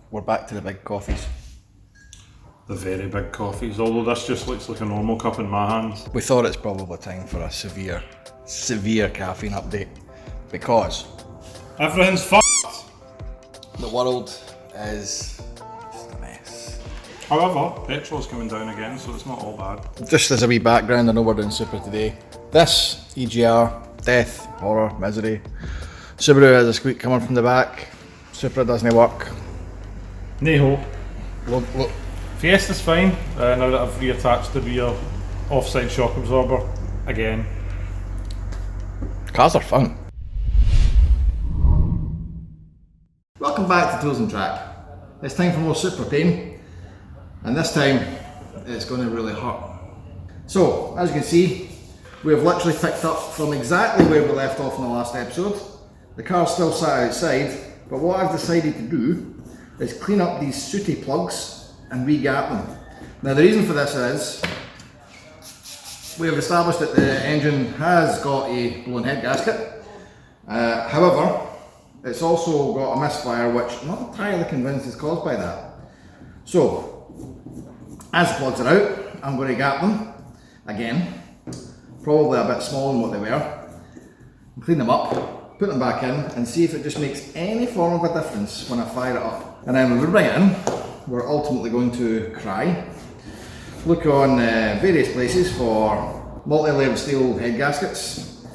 we're back to the big coffees. The very big coffees, although this just looks like a normal cup in my hands. We thought it's probably time for a severe caffeine update because Everything's f***ed. the world is just a mess. However, petrol's coming down again, so it's not all bad. Just as a wee background, I know we're doing Supra today. This, EGR, death, horror, misery. Subaru has a squeak coming from the back. Supra doesn't work. No hope. Look. Fiesta's fine, now that I've reattached the rear offside shock absorber again. Cars are fun. Welcome back to Tools and Track. It's time for more Supra pain, and this time it's going to really hurt. So, as you can see, we have literally picked up from exactly where we left off in the last episode. The car's still sat outside, but what I've decided to do is clean up these sooty plugs and re-gap them. Now the reason for this is we have established that the engine has got a blown head gasket. However, it's also got a misfire which I'm not entirely convinced is caused by that. So, as the plugs are out, I'm going to gap them again, probably a bit smaller than what they were, clean them up, put them back in and see if it just makes any form of a difference when I fire it up. And then when we bring it in, we're ultimately going to cry, look on various places for multi-layered steel head gaskets,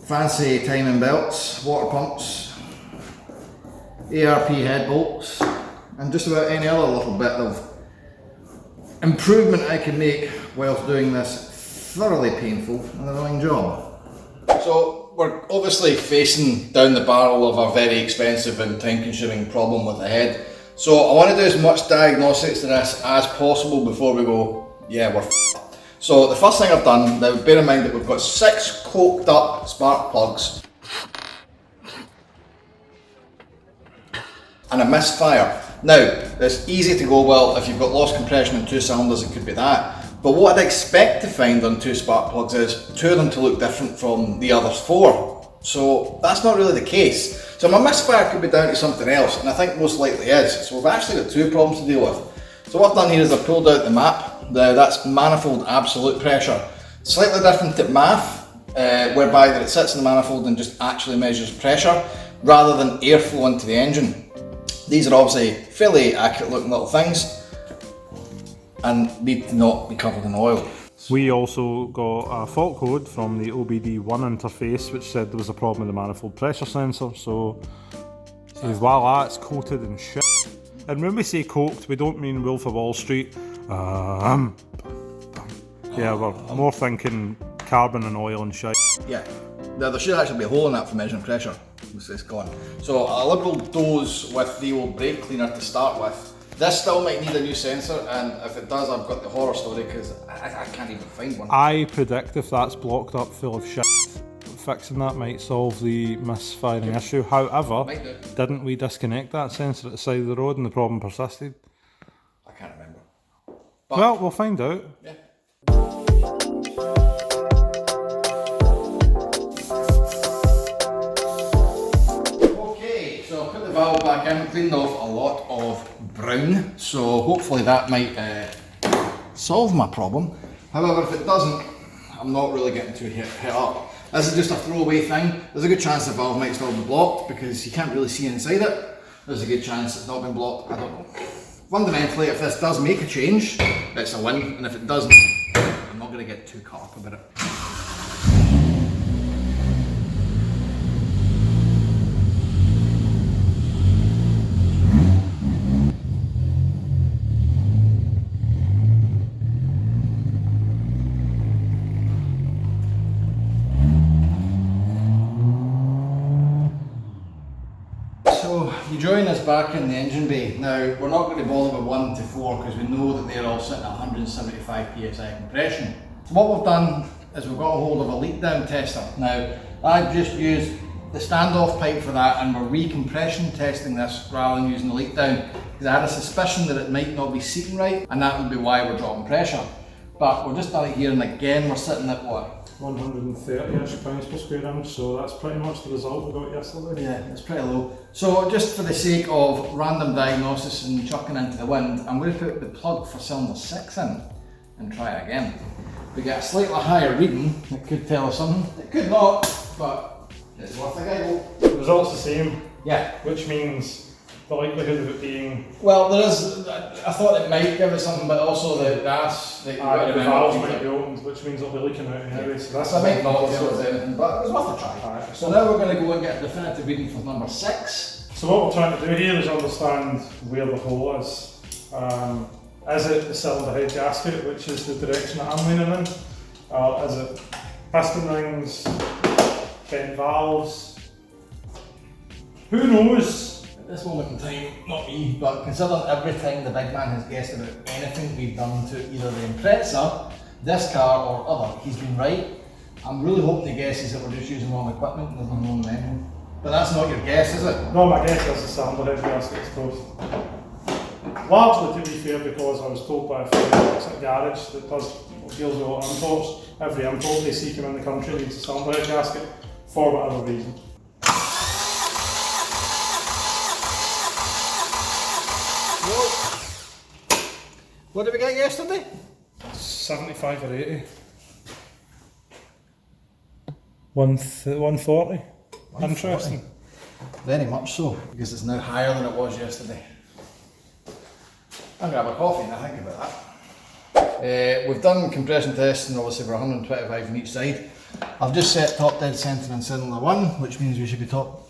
fancy timing belts, water pumps, ARP head bolts, and just about any other little bit of improvement I can make whilst doing this thoroughly painful and annoying job. So we're obviously facing down the barrel of a very expensive and time-consuming problem with the head. So I want to do as much diagnostics to this as possible before we go, yeah, we're f***ed. So the first thing I've done, now bear in mind that we've got 6 coked up spark plugs and a misfire. Now, it's easy to go, well, if you've got lost compression in 2 cylinders, it could be that. But what I'd expect to find on 2 spark plugs is 2 of them to look different from the other 4. So that's not really the case. So my misfire could be down to something else, and I think most likely is. So we've actually got 2 problems to deal with. So what I've done here is I've pulled out the MAP. That's manifold absolute pressure. Slightly different at MAP, whereby that it sits in the manifold and just actually measures pressure, rather than airflow into the engine. These are obviously fairly accurate looking little things, and need to not be covered in oil. We also got a fault code from the OBD1 interface which said there was a problem with the manifold pressure sensor, so voila, it's coated in shit. And when we say coked, we don't mean Wolf of Wall Street. Yeah, we're more thinking carbon and oil and shit. Yeah, there should actually be a hole in that for measuring pressure. It's gone. So a liberal dose with the old brake cleaner to start with. This still might need a new sensor, and if it does, I've got the horror story because I can't even find one. I predict if that's blocked up full of shit, fixing that might solve the misfiring issue. However, didn't we disconnect that sensor at the side of the road and the problem persisted? I can't remember. But well, we'll find out. Yeah. Okay, so I put the valve back in, cleaned off a lot of brown, so hopefully that might solve my problem. However, if it doesn't, I'm not really getting too hit up. This is just a throwaway thing. There's a good chance the valve might still be blocked because you can't really see inside it. There's a good chance it's not been blocked, I don't know. Fundamentally, if this does make a change, it's a win, and if it doesn't, I'm not going to get too caught up about it. So you join us back in the engine bay. Now we're not going to bother with 1 to 4 because we know that they're all sitting at 175 psi compression. So what we've done is we've got a hold of a leak down tester. Now I've just used the standoff pipe for that, and we're recompression testing this rather than using the leak down because I had a suspicion that it might not be seating right, and that would be why we're dropping pressure. But we've just done it here, and again we're sitting at what, 130-ish pounds per square inch, so that's pretty much the result we got yesterday. Yeah, it's pretty low. So just for the sake of random diagnosis and chucking into the wind, I'm going to put the plug for cylinder 6 in and try it again. We get a slightly higher reading, it could tell us something. It could not, but it's worth a giggle. The result's the same. Yeah. Which means the likelihood of it being... Well, there is, I thought it might give us something, but also the gas that you got the valves might be opened, which means it'll be leaking out anyway. So that's I might not tell us anything, but it was worth a try. Right. So now we're going to go and get a definitive reading for number 6. So what we're trying to do here is understand where the hole is. Is it the cylinder head gasket, which is the direction that I'm leaning in? Is it piston rings, bent valves? Who knows? At this moment in time, not me, but considering every time the big man has guessed about anything we've done to either the Impreza, this car or other, he's been right. I'm really hoping he guesses that we're just using wrong equipment and there's no wrong engine. But that's not your guess, is it? No, my guess is the cylinder head gasket, of course. Largely, to be fair, because I was told by a friend at a garage that deals with a lot of imports. Every import they see come in the country needs a cylinder head gasket for whatever reason. What did we get yesterday? 75 or 80. 140. Interesting. Very much so, because it's now higher than it was yesterday. I'll grab a coffee and I think about that. We've done compression tests and obviously we're 125 on each side. I've just set top dead centre on cylinder 1, which means we should be top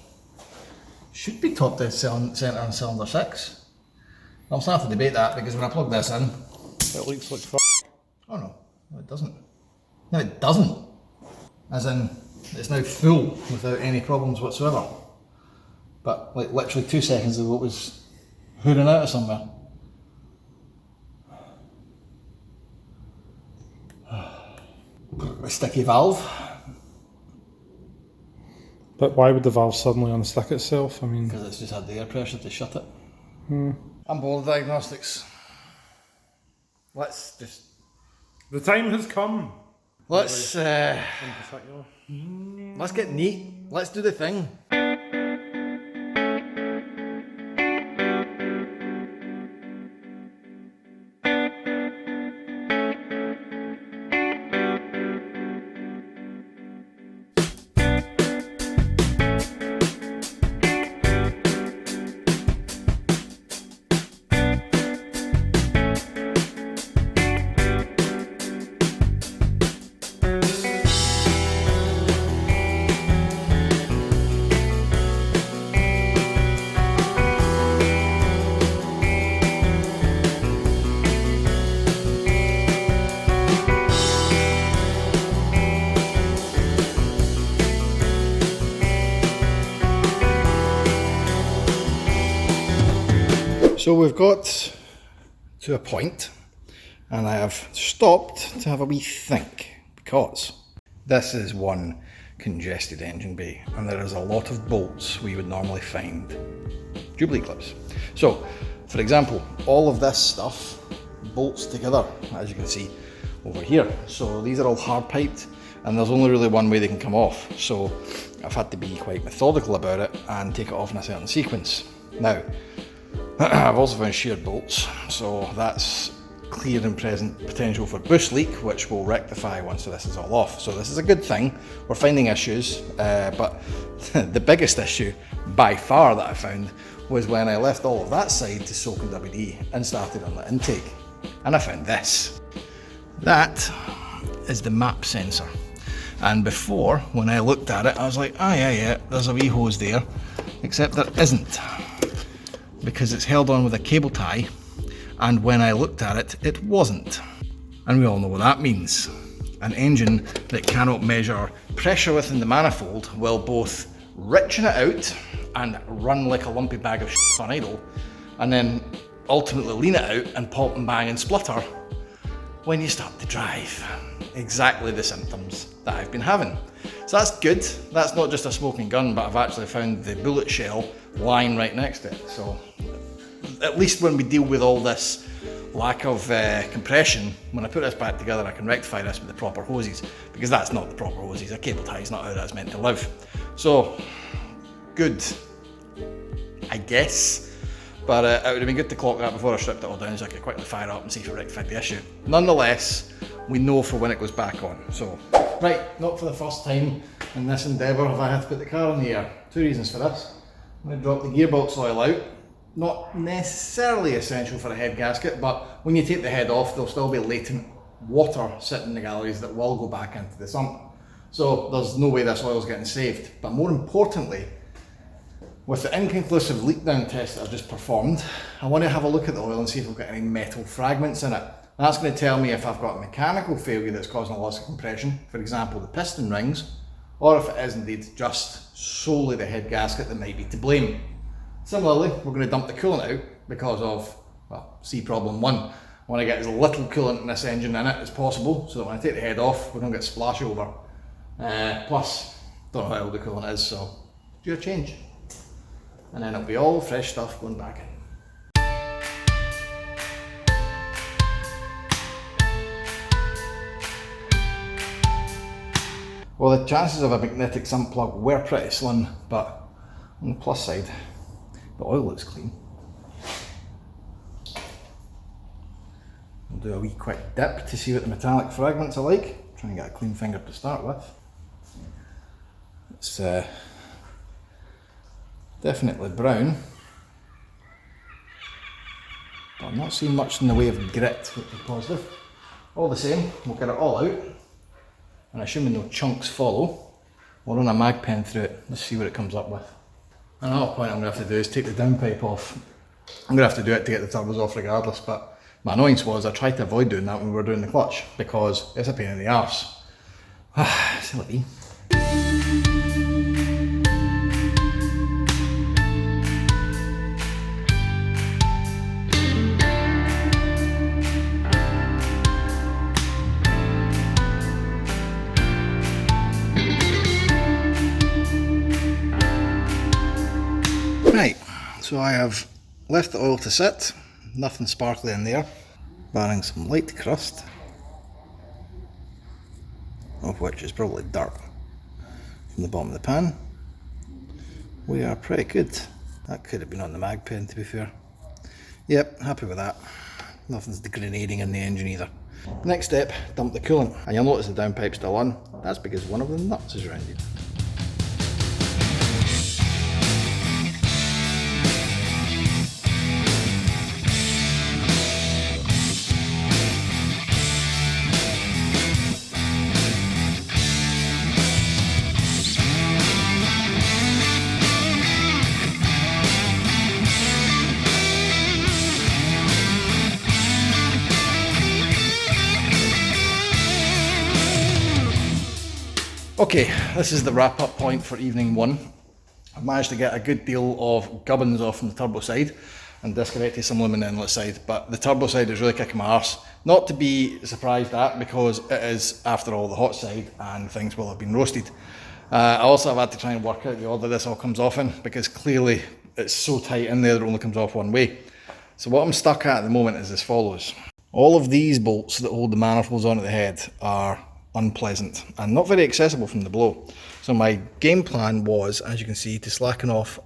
dead centre on cylinder 6. I'm starting to debate that because when I plug this in, It leaks like f***. oh no, it doesn't. No, it doesn't. As in, it's now full without any problems whatsoever. But like literally 2 seconds ago it was hooting out of somewhere. A sticky valve. But why would the valve suddenly unstick itself? I mean... Because it's just had the air pressure to shut it. I'm bored of diagnostics. Let's just... The time has come. Let's In particular. let's get neat. Let's do the thing. So we've got to a point and I have stopped to have a wee think because this is one congested engine bay and there is a lot of bolts we would normally find Jubilee clips. So for example, all of this stuff bolts together, as you can see over here. So these are all hard piped and there's only really one way they can come off. So I've had to be quite methodical about it and take it off in a certain sequence. Now, I've also found sheared bolts, so that's clear and present potential for boost leak, which will rectify once this is all off. So this is a good thing. We're finding issues, but the biggest issue by far that I found was when I left all of that side to soak in WD and started on the intake. And I found this. That is the MAP sensor. And before, when I looked at it, I was like, ah, yeah, there's a wee hose there, except there isn't, because it's held on with a cable tie, and when I looked at it, it wasn't. And we all know what that means. An engine that cannot measure pressure within the manifold will both richen it out and run like a lumpy bag of shit on idle, and then ultimately lean it out and pop and bang and splutter when you start to drive. Exactly the symptoms that I've been having. So that's good. That's not just a smoking gun, but I've actually found the bullet shell lying right next to it. So at least when we deal with all this lack of compression, when I put this back together I can rectify this with the proper hoses, because that's not the proper hoses. A cable tie is not how that's meant to live. So, good, I guess. But it would have been good to clock that before I stripped it all down so I could quickly fire up and see if it rectified the issue. Nonetheless, we know for when it goes back on. So, right, not for the first time in this endeavour have I had to put the car in the air. Two reasons for this. I'm going to drop the gearbox oil out. Not necessarily essential for a head gasket, but when you take the head off, there'll still be latent water sitting in the galleries that will go back into the sump. So there's no way this oil's getting saved. But more importantly, with the inconclusive leak down test that I've just performed, I want to have a look at the oil and see if we've got any metal fragments in it. That's going to tell me if I've got a mechanical failure that's causing a loss of compression, for example the piston rings, or if it is indeed just solely the head gasket that might be to blame. Similarly, we're going to dump the coolant out because of, well, see problem one. I want to get as little coolant in this engine in it as possible so that when I take the head off, we don't get splash over. Plus, don't know how old the coolant is, so do a change. And then it'll be all fresh stuff going back in. Well, the chances of a magnetic sump plug were pretty slim, but on the plus side, the oil looks clean. We'll do a wee quick dip to see what the metallic fragments are like. Try and get a clean finger to start with. It's definitely brown, but I'm not seeing much in the way of grit, which is positive. All the same, we'll get it all out, and assuming no chunks follow, we'll run a mag pen through it. Let's see what it comes up with. Another point I'm going to have to do is take the downpipe off. I'm going to have to do it to get the turbos off regardless, but my annoyance was I tried to avoid doing that when we were doing the clutch because it's a pain in the arse. Silly. Right, so I have left the oil to sit, nothing sparkly in there, barring some light crust, of which is probably dirt from the bottom of the pan. We are pretty good. That could have been on the mag pen, to be fair. Yep, happy with that. Nothing's degrading in the engine either. Next step, dump the coolant. And you'll notice the downpipe's still on. That's because one of the nuts is rounded. Okay, this is the wrap up point for evening one. I've managed to get a good deal of gubbins off from the turbo side and disconnected some lumen inlet side, but the turbo side is really kicking my arse. Not to be surprised at, because it is, after all, the hot side and things will have been roasted. I also have had to try and work out the order this all comes off in, because clearly it's so tight in there that it only comes off one way. So what I'm stuck at the moment is as follows. All of these bolts that hold the manifolds on at the head are unpleasant and not very accessible from the below. So my game plan was, as you can see, to slacken off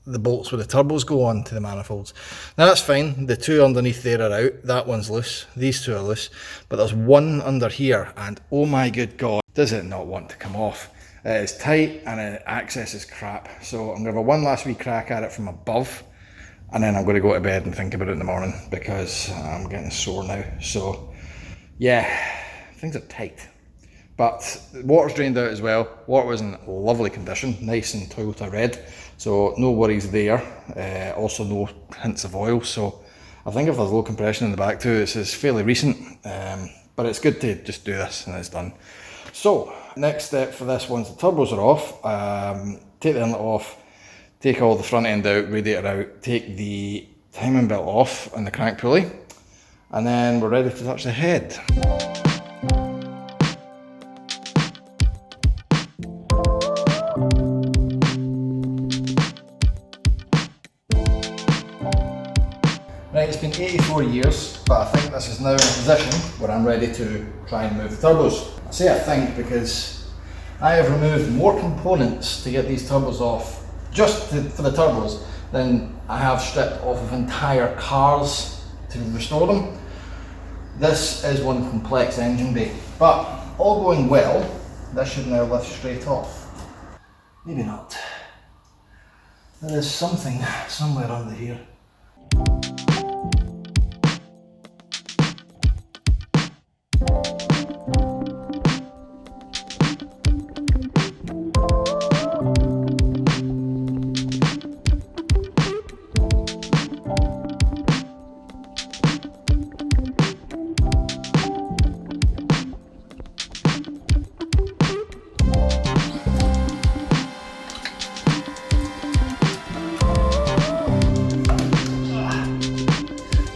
the bolts where the turbos go on to the manifolds. Now that's fine, the two underneath there are out, that one's loose, these two are loose, but there's one under here and oh my good god, does it not want to come off. It is tight and access is crap. So I'm going to have one last wee crack at it from above, and then I'm going to go to bed and think about it in the morning because I'm getting sore now. So yeah, things are tight. But the water's drained out as well. Water was in lovely condition, nice and Toyota red, so no worries there. Also no hints of oil, so I think if there's low compression in the back too, this is fairly recent, but it's good to just do this and it's done. So, next step for this, once the turbos are off, take the inlet off, take all the front end out, radiator out, take the timing belt off and the crank pulley, and then we're ready to touch the head. Right, it's been 84 years, but I think this is now in a position where I'm ready to try and move the turbos. I say I think because I have removed more components to get these turbos off, for the turbos, than I have stripped off of entire cars to restore them. This is one complex engine bay, but all going well, this should now lift straight off. Maybe not. There is something somewhere under here.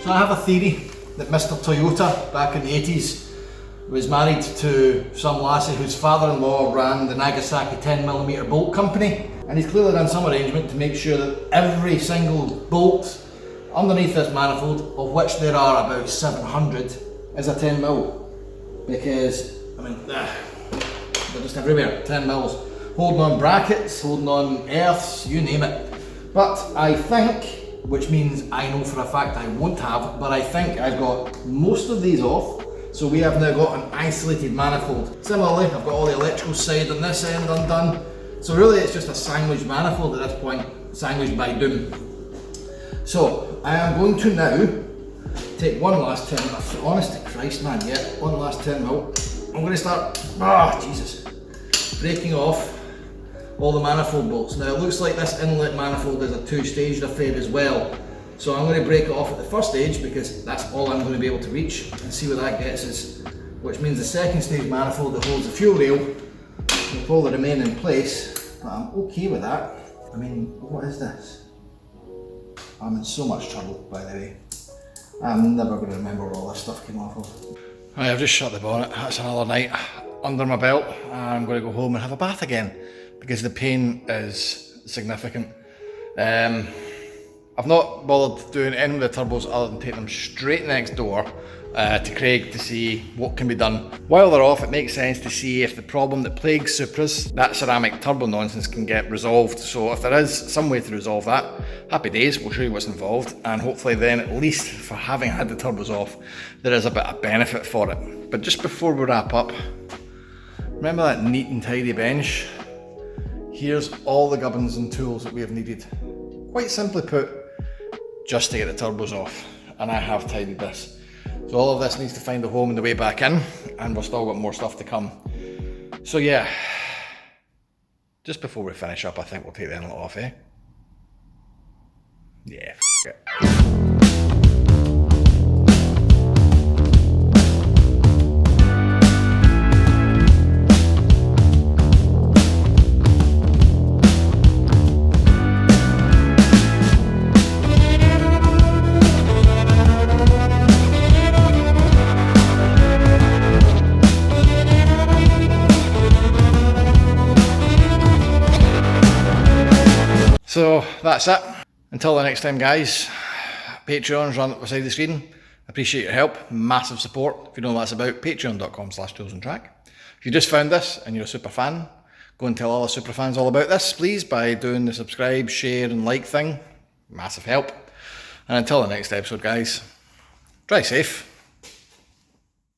I have a theory that Mr. Toyota back in the 80s was married to some lassie whose father-in-law ran the Nagasaki 10mm bolt company, and he's clearly done some arrangement to make sure that every single bolt underneath this manifold, of which there are about 700, is a 10mm. Because, I mean, they're just everywhere, 10mm. Holding on brackets, holding on earths, you name it. But I think, which means I know for a fact I won't have, but I think I've got most of these off, so we have now got an isolated manifold. Similarly, I've got all the electrical side on this end undone, so really it's just a sandwich manifold at this point, sandwiched by doom. So I am going to now take one last 10mm, honest to Christ man, yeah, one last 10mm. I'm going to start, breaking off all the manifold bolts. Now it looks like this inlet manifold is a two-staged affair as well. So I'm going to break it off at the first stage because that's all I'm going to be able to reach, and see what that gets us. Which means the second stage manifold that holds the fuel rail will probably remain in place, but I'm okay with that. I mean, what is this? I'm in so much trouble, by the way. I'm never going to remember where all this stuff came off of. Right, I've just shut the bonnet. That's another night under my belt. I'm going to go home and have a bath again, because the pain is significant. I've not bothered doing any of the turbos other than taking them straight next door to Craig to see what can be done. While they're off, it makes sense to see if the problem that plagues Supras, that ceramic turbo nonsense, can get resolved. So if there is some way to resolve that, happy days, we'll show you what's involved, and hopefully then, at least for having had the turbos off, there is a bit of benefit for it. But just before we wrap up, remember that neat and tidy bench? Here's all the gubbins and tools that we have needed. Quite simply put, just to get the turbos off. And I have tidied this. So all of this needs to find a home on the way back in, and we've still got more stuff to come. So yeah, just before we finish up, I think we'll take the inlet off, eh? Yeah, f it. So that's it. Until the next time, guys, Patreon's run up beside the screen. Appreciate your help, massive support. If you don't know what that's about, patreon.com/toolsandtrack. If you just found this and you're a super fan, go and tell other super fans all about this, please, by doing the subscribe, share and like thing. Massive help. And until the next episode, guys, drive safe.